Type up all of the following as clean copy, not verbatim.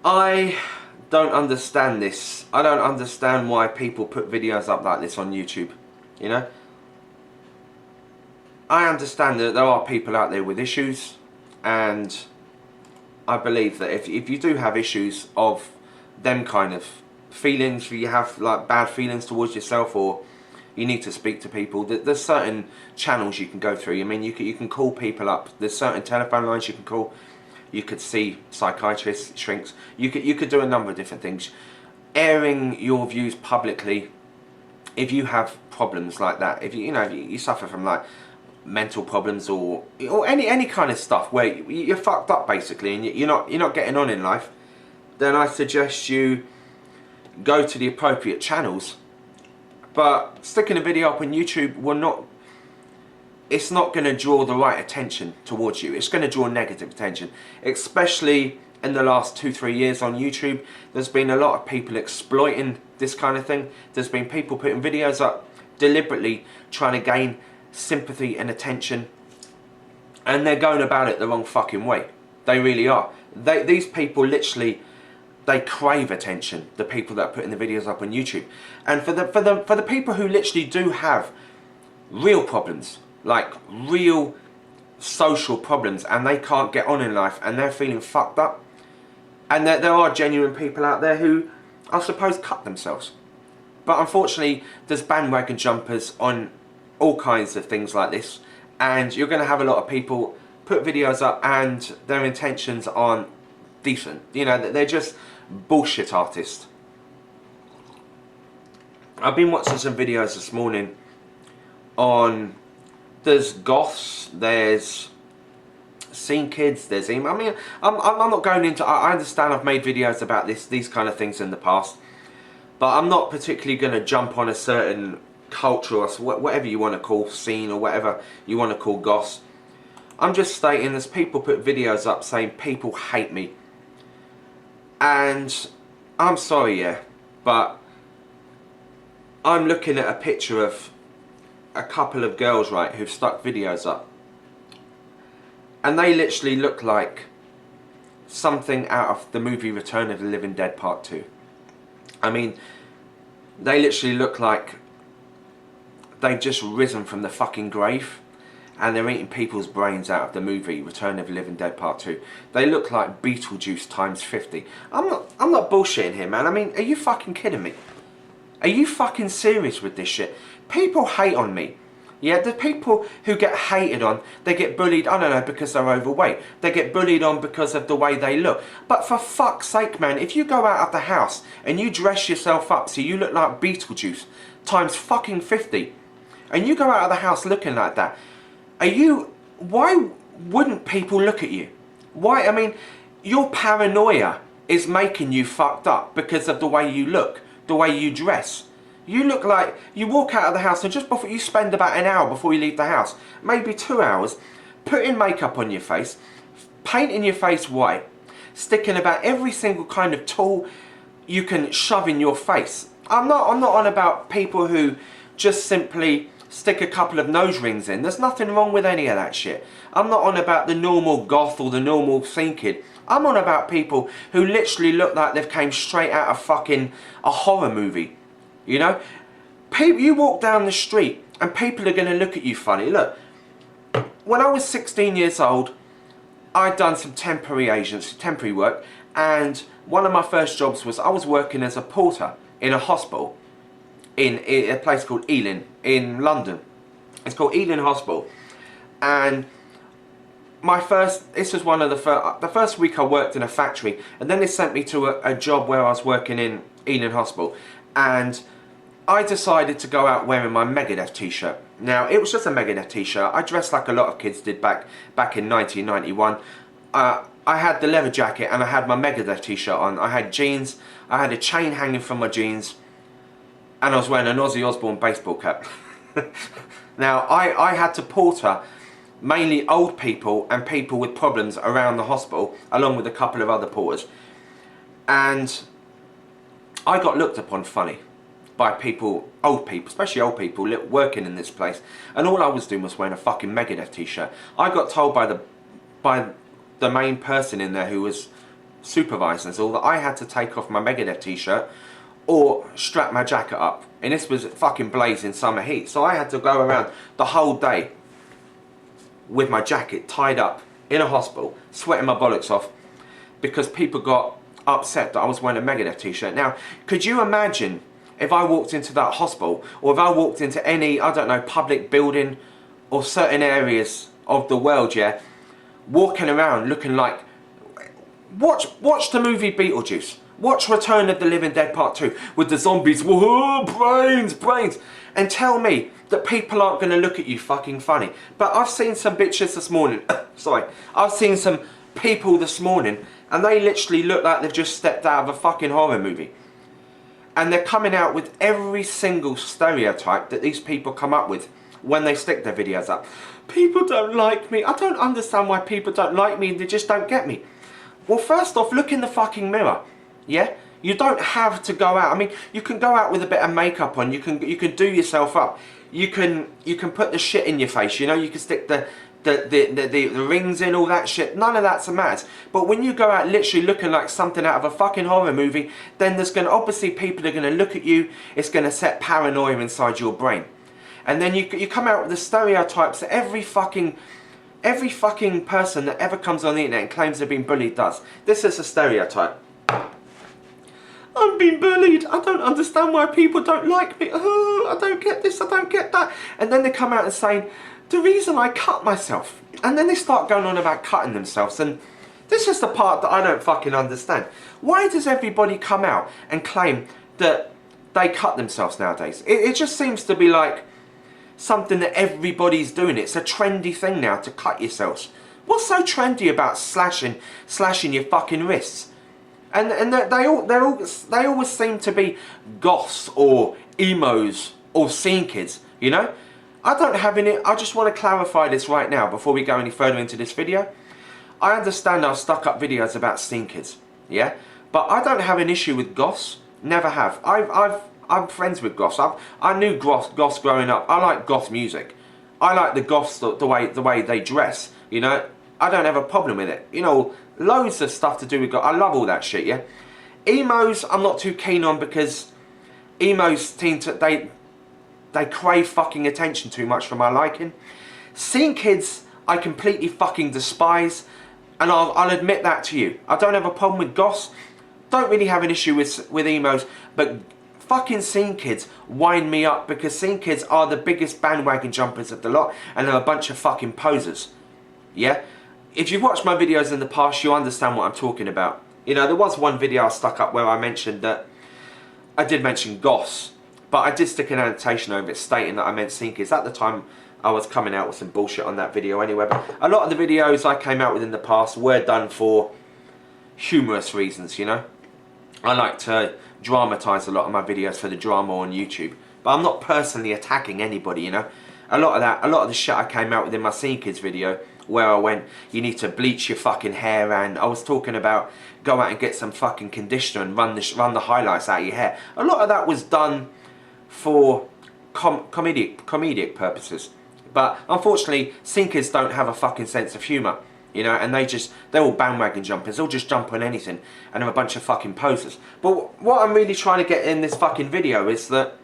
I don't understand this. I don't understand why people put videos up like this on YouTube, you know? I understand that there are people out there with issues, and I believe that if you do have issues of them kind of feelings, you have like bad feelings towards yourself, or you need to speak to people, there's certain channels you can go through. I mean, you can call people up. There's certain telephone lines you can call. You could see psychiatrists, shrinks. You could do a number of different things. Airing your views publicly, if you have problems like that, if you suffer from like mental problems or any kind of stuff where you're fucked up basically, and you're not getting on in life, then I suggest you go to the appropriate channels. But sticking a video up on YouTube will not, it's not going to draw the right attention towards you. It's going to draw negative attention. Especially in the last 2-3 years on YouTube, there's been a lot of people exploiting this kind of thing. There's been people putting videos up deliberately trying to gain sympathy and attention, and they're going about it the wrong fucking way. They really are. These people literally, they crave attention, the people that are putting the videos up on YouTube. And for the people who literally do have real problems, like real social problems, and they can't get on in life and they're feeling fucked up, and there are genuine people out there who, I suppose, cut themselves. But unfortunately, there's bandwagon jumpers on all kinds of things like this, and you're going to have a lot of people put videos up and their intentions aren't decent. You know, they're just bullshit artists. I've been watching some videos this morning on, there's goths, there's scene kids, there's emo. I mean, I'm not going into, I understand I've made videos about these kind of things in the past, but I'm not particularly going to jump on a certain culture or whatever you want to call scene, or whatever you want to call goths. I'm just stating there's people put videos up saying people hate me. And I'm sorry, yeah, but I'm looking at a picture of a couple of girls, right, who've stuck videos up, and they literally look like something out of the movie Return of the Living Dead Part 2. I mean, they literally look like they've just risen from the fucking grave, and they're eating people's brains out of the movie Return of the Living Dead Part 2. They look like Beetlejuice times 50. I'm not bullshitting here, man. I mean, are you fucking kidding me? Are you fucking serious with this shit? People hate on me. Yeah, the people who get hated on, they get bullied, I don't know, because they're overweight. They get bullied on because of the way they look. But for fuck's sake, man, if you go out of the house and you dress yourself up so you look like Beetlejuice times fucking 50, and you go out of the house looking like that, why wouldn't people look at you? Why? I mean, your paranoia is making you fucked up because of the way you look, the way you dress. You look like you walk out of the house, and just before you spend about an hour before you leave the house, maybe 2 hours, putting makeup on your face, painting your face white, sticking about every single kind of tool you can shove in your face. I'm not on about people who just simply stick a couple of nose rings in. There's nothing wrong with any of that shit. I'm not on about the normal goth or the normal scene kid. I'm on about people who literally look like they've came straight out of fucking a horror movie. You know? You walk down the street and people are going to look at you funny. Look, when I was 16 years old, I'd done some temporary work, and one of my first jobs was I was working as a porter in a hospital in a place called Ealing in London. It's called Ealing Hospital, and this was one of the first week I worked in a factory, and then they sent me to a job where I was working in Ealing Hospital, and I decided to go out wearing my Megadeth t-shirt. Now, it was just a Megadeth t-shirt. I dressed like a lot of kids did back in 1991. I had the leather jacket and I had my Megadeth t-shirt on. I had jeans, I had a chain hanging from my jeans, and I was wearing an Ozzy Osbourne baseball cap. Now, I had to porter mainly old people and people with problems around the hospital, along with a couple of other porters. And I got looked upon funny by people, old people, especially old people working in this place, and all I was doing was wearing a fucking Megadeth t-shirt. I got told by the main person in there, who was supervisors all that I had to take off my Megadeth t-shirt or strap my jacket up. And this was fucking blazing summer heat. So I had to go around the whole day with my jacket tied up in a hospital, sweating my bollocks off because people got upset that I was wearing a Megadeth t-shirt. Now, could you imagine if I walked into that hospital, or if I walked into any, I don't know, public building or certain areas of the world, yeah, walking around looking like, watch the movie Beetlejuice, watch Return of the Living Dead Part 2 with the zombies, whoa, brains, and tell me that people aren't going to look at you fucking funny. But I've seen some bitches this morning, sorry, I've seen some people this morning, and they literally look like they've just stepped out of a fucking horror movie. And they're coming out with every single stereotype that these people come up with when they stick their videos up. People don't like me. I don't understand why people don't like me. They just don't get me. Well, first off, look in the fucking mirror. Yeah? You don't have to go out. I mean, you can go out with a bit of makeup on. You can do yourself up. You can put the shit in your face. You know, you can stick the rings in, all that shit. None of that's a matter. But when you go out literally looking like something out of a fucking horror movie, then there's going to, obviously people are going to look at you. It's going to set paranoia inside your brain. And then you come out with the stereotypes that every fucking person that ever comes on the internet and claims they've been bullied does. This is a stereotype. I'm being bullied. I don't understand why people don't like me. Oh, I don't get this, I don't get that. And then they come out and saying, the reason I cut myself. And then they start going on about cutting themselves. And this is the part that I don't fucking understand. Why does everybody come out and claim that they cut themselves nowadays? It just seems to be like something that everybody's doing. It's a trendy thing now to cut yourselves. What's so trendy about slashing your fucking wrists? And they always seem to be goths or emos or scene kids, you know? I don't have any, I just want to clarify this right now before we go any further into this video. I understand I've stuck up videos about scene kids, yeah? But I don't have an issue with goths, never have. I'm friends with goths. I knew goths growing up. I like goth music. I like the goths the way they dress, you know? I don't have a problem with it. You know, loads of stuff to do with goth. I love all that shit, yeah? Emos, I'm not too keen on because emos tend to, they crave fucking attention too much for my liking. Scene kids, I completely fucking despise, and I'll admit that to you. I don't have a problem with goths, don't really have an issue with emos, but fucking scene kids wind me up because scene kids are the biggest bandwagon jumpers of the lot, and they're a bunch of fucking posers. Yeah? If you've watched my videos in the past, you'll understand what I'm talking about. You know, there was one video I stuck up where I mentioned that, I did mention goths, but I did stick an annotation over it stating that I meant scene kids. At the time, I was coming out with some bullshit on that video anyway. But a lot of the videos I came out with in the past were done for humorous reasons, you know. I like to dramatise a lot of my videos for the drama on YouTube. But I'm not personally attacking anybody, you know. A lot of the shit I came out with in my scene kids video, where I went, you need to bleach your fucking hair, and I was talking about go out and get some fucking conditioner and run the highlights out of your hair. A lot of that was done for comedic purposes, but unfortunately scene kids don't have a fucking sense of humour, you know, and they're all bandwagon jumpers. They'll just jump on anything, and they're a bunch of fucking posers. But what I'm really trying to get in this fucking video is that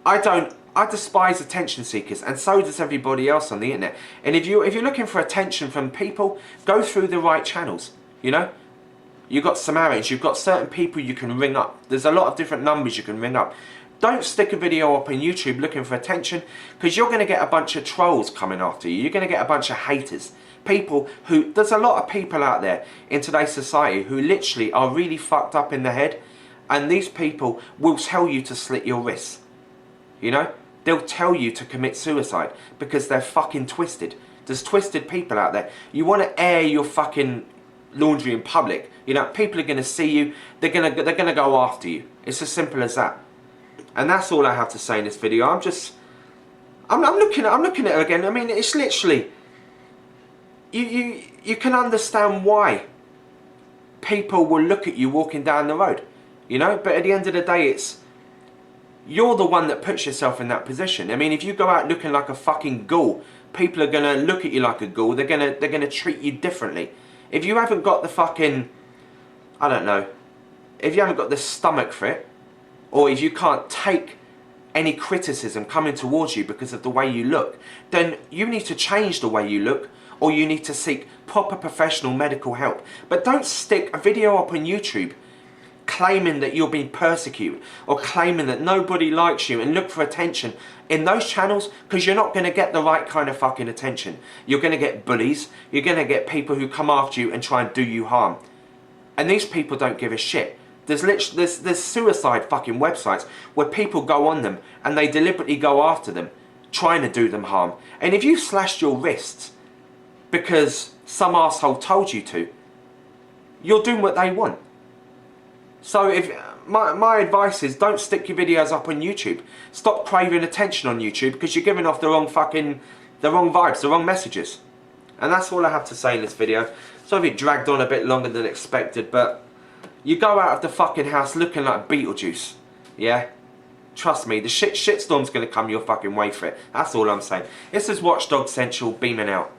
I despise attention seekers, and so does everybody else on the internet. And if you're looking for attention from people, go through the right channels, you know. You've got Samaritans, you've got certain people you can ring up. There's a lot of different numbers you can ring up. Don't stick a video up on YouTube looking for attention, because you're going to get a bunch of trolls coming after you. You're going to get a bunch of haters. People who, there's a lot of people out there in today's society who literally are really fucked up in the head, and these people will tell you to slit your wrists. You know? They'll tell you to commit suicide because they're fucking twisted. There's twisted people out there. You want to air your fucking laundry in public, you know, people are going to see you, they're going to go after you. It's as simple as that. And that's all I have to say in this video. I'm looking at it again. I mean, it's literally, you can understand why people will look at you walking down the road, you know, but at the end of the day, you're the one that puts yourself in that position. I mean, if you go out looking like a fucking ghoul, people are going to look at you like a ghoul. They're going to treat you differently. If you haven't got the fucking, I don't know, if you haven't got the stomach for it, or if you can't take any criticism coming towards you because of the way you look, then you need to change the way you look, or you need to seek proper professional medical help. But don't stick a video up on YouTube claiming that you're being persecuted, or claiming that nobody likes you, and look for attention in those channels, because you're not going to get the right kind of fucking attention. You're going to get bullies, you're going to get people who come after you and try and do you harm. And these people don't give a shit. There's suicide fucking websites where people go on them and they deliberately go after them, trying to do them harm. And if you slashed your wrists because some arsehole told you to, you're doing what they want. So if my advice is, don't stick your videos up on YouTube. Stop craving attention on YouTube, because you're giving off the wrong vibes, the wrong messages. And that's all I have to say in this video. Sorry it dragged on a bit longer than expected, but you go out of the fucking house looking like Beetlejuice, yeah? Trust me, the shitstorm's gonna come your fucking way for it. That's all I'm saying. This is Watchdog Central beaming out.